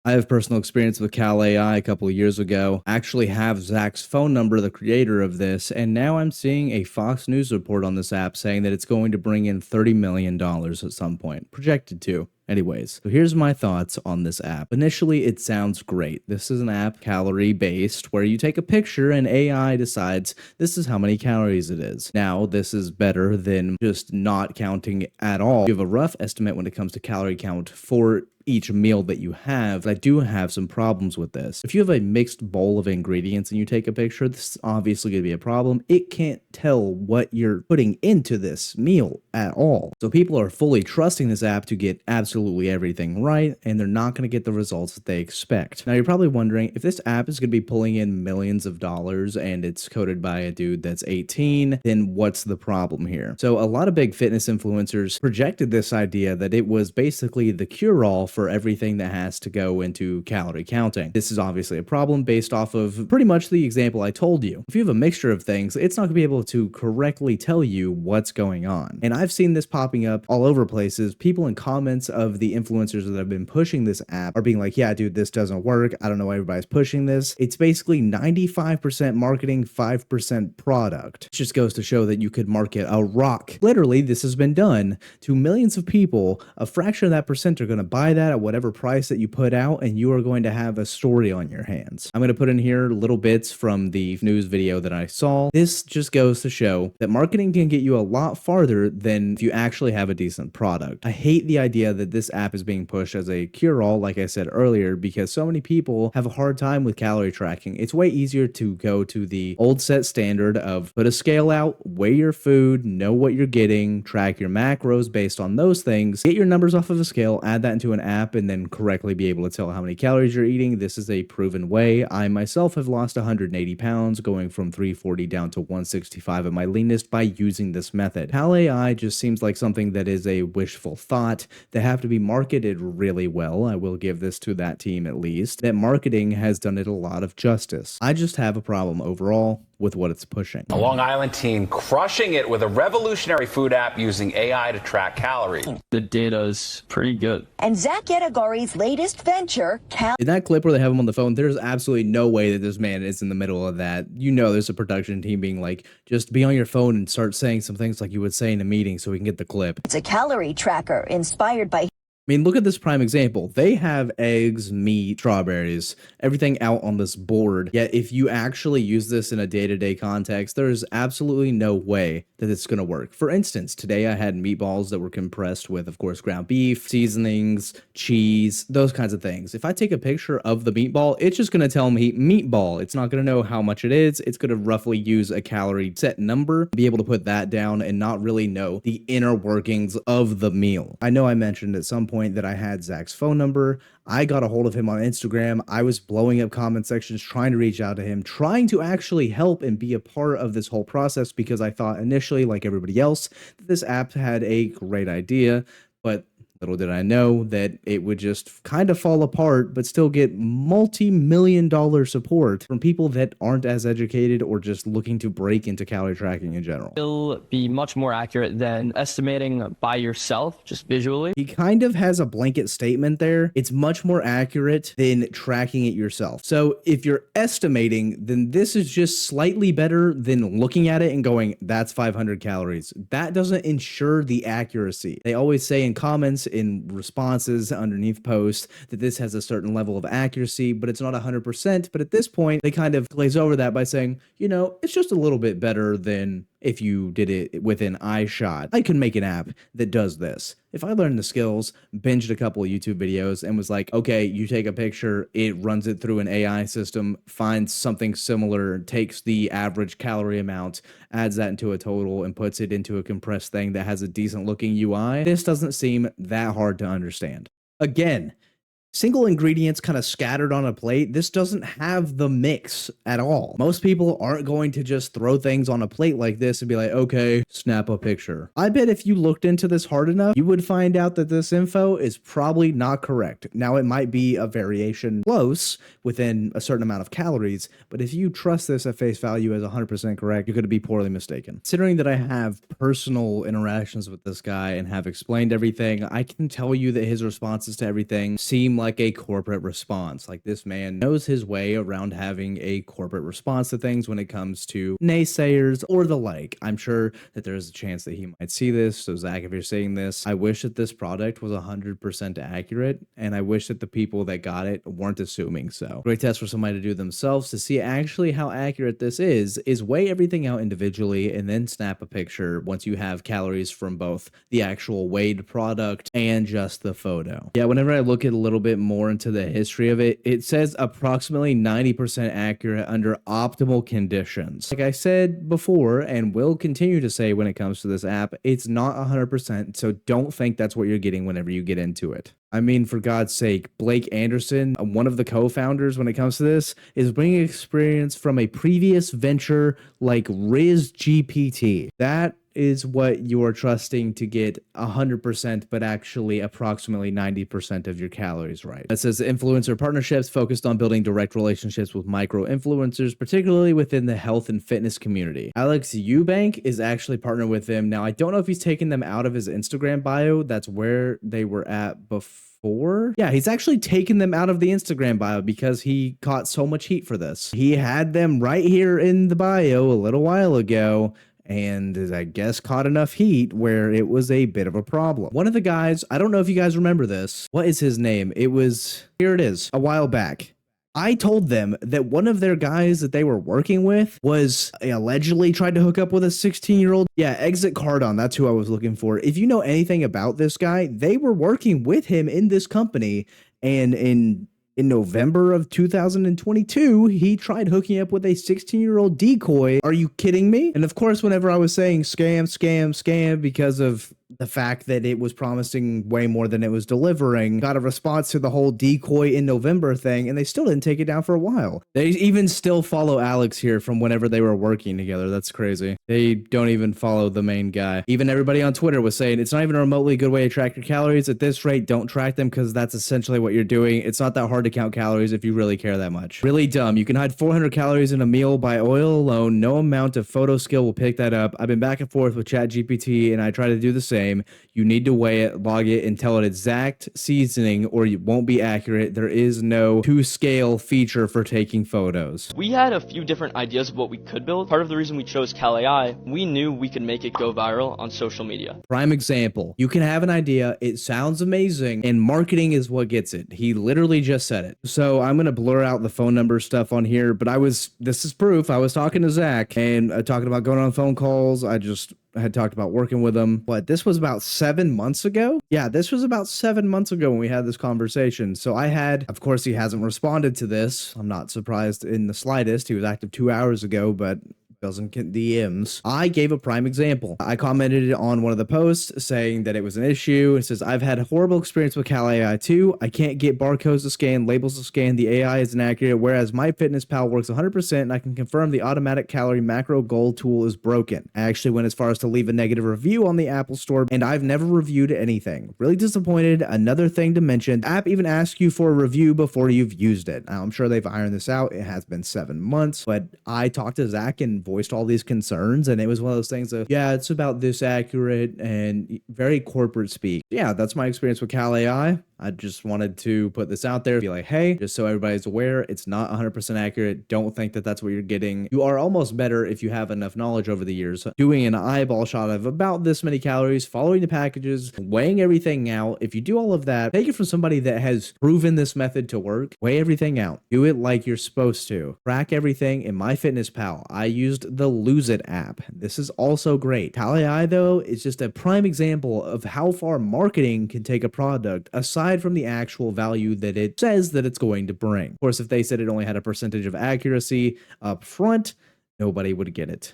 I have personal experience with Cal AI a couple of years ago. I actually have Zach's phone number, the creator of this, and now I'm seeing a Fox News report on this app saying that it's going to bring in $30 million at some point, projected to. Anyways, so here's my thoughts on this app. Initially, it sounds great. This is an app calorie based where you take a picture and AI decides this is how many calories it is. Now, this is better than just not counting at all. You have a rough estimate when it comes to calorie count for each meal that you have. I do have some problems with this. If you have a mixed bowl of ingredients and you take a picture, this is obviously going to be a problem. It can't tell what you're putting into this meal at all. So people are fully trusting this app to get absolutely everything right, and they're not going to get the results that they expect. Now, you're probably wondering if this app is going to be pulling in millions of dollars and it's coded by a dude that's 18, then what's the problem here? So a lot of big fitness influencers projected this idea that it was basically the cure-all for everything that has to go into calorie counting. This is obviously a problem based off of pretty much the example I told you. If you have a mixture of things, it's not going to be able to correctly tell you what's going on. And I've seen this popping up all over places. People in comments of the influencers that have been pushing this app are being like, yeah, dude, this doesn't work. I don't know why everybody's pushing this. It's basically 95% marketing, 5% product. It just goes to show that you could market a rock. Literally, this has been done to millions of people. A fraction of that percent are going to buy that at whatever price that you put out, and you are going to have a story on your hands. I'm going to put in here little bits from the news video that I saw. This just goes to show that marketing can get you a lot farther than if you actually have a decent product. I hate the idea that this app is being pushed as a cure-all, like I said earlier, because so many people have a hard time with calorie tracking. It's way easier to go to the old set standard of put a scale out, weigh your food, know what you're getting, track your macros based on those things, get your numbers off of a scale, add that into an app, and then correctly be able to tell how many calories you're eating. This is a proven way. I myself have lost 180 pounds, going from 340 down to 165 at my leanest by using this method. Cal AI just seems like something that is a wishful thought. They have to be marketed really well. I will give this to that team at least. That marketing has done it a lot of justice. I just have a problem overall with what it's pushing. A Long Island teen crushing it with a revolutionary food app using AI to track calories. The data is pretty good. And Zach Edagori's latest venture, In that clip where they have him on the phone, there's absolutely no way that this man is in the middle of that. You know there's a production team being like, just be on your phone and start saying some things like you would say in a meeting so we can get the clip. It's a calorie tracker inspired by I mean, look at this prime example. They have eggs, meat, strawberries, everything out on this board. Yet if you actually use this in a day-to-day context, there's absolutely no way that it's going to work. For instance, today I had meatballs that were compressed with, of course, ground beef, seasonings, cheese, those kinds of things. If I take a picture of the meatball, it's just going to tell me meatball. It's not going to know how much it is. It's going to roughly use a calorie set number, be able to put that down and not really know the inner workings of the meal. I know I mentioned at some point that I had Zach's phone number. I got a hold of him on Instagram. I was blowing up comment sections, trying to reach out to him, trying to actually help and be a part of this whole process because I thought initially, like everybody else, that this app had a great idea, but little did I know that it would just kind of fall apart, but still get multi-million-dollar support from people that aren't as educated or just looking to break into calorie tracking in general. It'll be much more accurate than estimating by yourself, just visually. He kind of has a blanket statement there. It's much more accurate than tracking it yourself. So if you're estimating, then this is just slightly better than looking at it and going, that's 500 calories. That doesn't ensure the accuracy. They always say in comments, in responses underneath posts, that this has a certain level of accuracy, but it's not 100%. But at this point, they kind of glaze over that by saying, you know, it's just a little bit better than if you did it within iShot. I can make an app that does this. If I learned the skills, binged a couple of YouTube videos, and was like, okay, you take a picture, it runs it through an AI system, finds something similar, takes the average calorie amount, adds that into a total, and puts it into a compressed thing that has a decent looking UI, this doesn't seem that hard to understand. Again, single ingredients kind of scattered on a plate. This doesn't have the mix at all. Most people aren't going to just throw things on a plate like this and be like, okay, snap a picture. I bet if you looked into this hard enough, you would find out that this info is probably not correct. Now, it might be a variation close within a certain amount of calories, but if you trust this at face value as 100% correct, you're going to be poorly mistaken. Considering that I have personal interactions with this guy and have explained everything, I can tell you that his responses to everything seem like a corporate response. Like, this man knows his way around having a corporate response to things when it comes to naysayers or the like. I'm sure that there's a chance that he might see this. So Zach, if you're seeing this, I wish that this product was 100% accurate, and I wish that the people that got it weren't assuming so. Great test for somebody to do themselves to see actually how accurate this is weigh everything out individually and then snap a picture once you have calories from both the actual weighed product and just the photo. Yeah, whenever I look at a little bit more into the history of it, it says approximately 90% accurate under optimal conditions. Like I said before, and will continue to say when it comes to this app, it's not 100%, so don't think that's what you're getting whenever you get into it. I mean, for God's sake, Blake Anderson, one of the co-founders when it comes to this, is bringing experience from a previous venture like Riz GPT. That is what you're trusting to get 100%, but actually approximately 90% of your calories right. It says influencer partnerships focused on building direct relationships with micro influencers, particularly within the health and fitness community. Alex Eubank is actually partnered with them. Now, I don't know if he's taken them out of his Instagram bio. That's where they were at before. Yeah, he's actually taken them out of the Instagram bio because he caught so much heat for this. He had them right here in the bio a little while ago, and I guess caught enough heat where it was a bit of a problem. One of the guys, I don't know if you guys remember this. What is his name? Here it is, a while back. I told them that one of their guys that they were working with was allegedly tried to hook up with a 16-year-old. Yeah, Exit Cardon, that's who I was looking for. If you know anything about this guy, they were working with him in this company, and in November of 2022, he tried hooking up with a 16-year-old decoy. Are you kidding me? And of course, whenever I was saying scam, scam, scam, because of the fact that it was promising way more than it was delivering, got a response to the whole decoy in November thing, and they still didn't take it down for a while. They even still follow Alex here from whenever they were working together. That's crazy. They don't even follow the main guy. Even everybody on Twitter was saying it's not even a remotely good way to track your calories. At this rate, don't track them because that's essentially what you're doing. It's not that hard to count calories if you really care that much. Really dumb. You can hide 400 calories in a meal by oil alone. No amount of photo skill will pick that up. I've been back and forth with ChatGPT, and I try to do the same. You need to weigh it, log it, and tell it exact seasoning or it won't be accurate. There is no to-scale feature for taking photos. We had a few different ideas of what we could build. Part of the reason we chose Calorie, we knew we could make it go viral on social media. Prime example, you can have an idea, it sounds amazing, and marketing is what gets it. He literally just said it. So I'm going to blur out the phone number stuff on here, but this is proof. I was talking to Zach and talking about going on phone calls. I had talked about working with him, but this was about 7 months ago. Yeah, this was about 7 months ago when we had this conversation. So of course, he hasn't responded to this. I'm not surprised in the slightest. He was active 2 hours ago, but doesn't get DMs. I gave a prime example. I commented on one of the posts saying that it was an issue. It says, I've had a horrible experience with Cal AI too. I can't get barcodes to scan, labels to scan. The AI is inaccurate, whereas MyFitnessPal works 100% and I can confirm the automatic calorie macro goal tool is broken. I actually went as far as to leave a negative review on the Apple Store, and I've never reviewed anything. Really disappointed. Another thing to mention, the app even asks you for a review before you've used it. Now, I'm sure they've ironed this out. It has been 7 months, but I talked to Zach and voiced all these concerns, and it was one of those things of, yeah, it's about this accurate and very corporate speak. Yeah, that's my experience with Cal AI. I just wanted to put this out there, be like, hey, just so everybody's aware, it's not 100% accurate. Don't think that that's what you're getting. You are almost better if you have enough knowledge over the years. Doing an eyeball shot of about this many calories, following the packages, weighing everything out. If you do all of that, take it from somebody that has proven this method to work. Weigh everything out. Do it like you're supposed to. Track everything in MyFitnessPal. I used the Lose It app. This is also great. Cal AI, though, is just a prime example of how far marketing can take a product aside from the actual value that it says that it's going to bring. Of course, if they said it only had a percentage of accuracy up front, nobody would get it.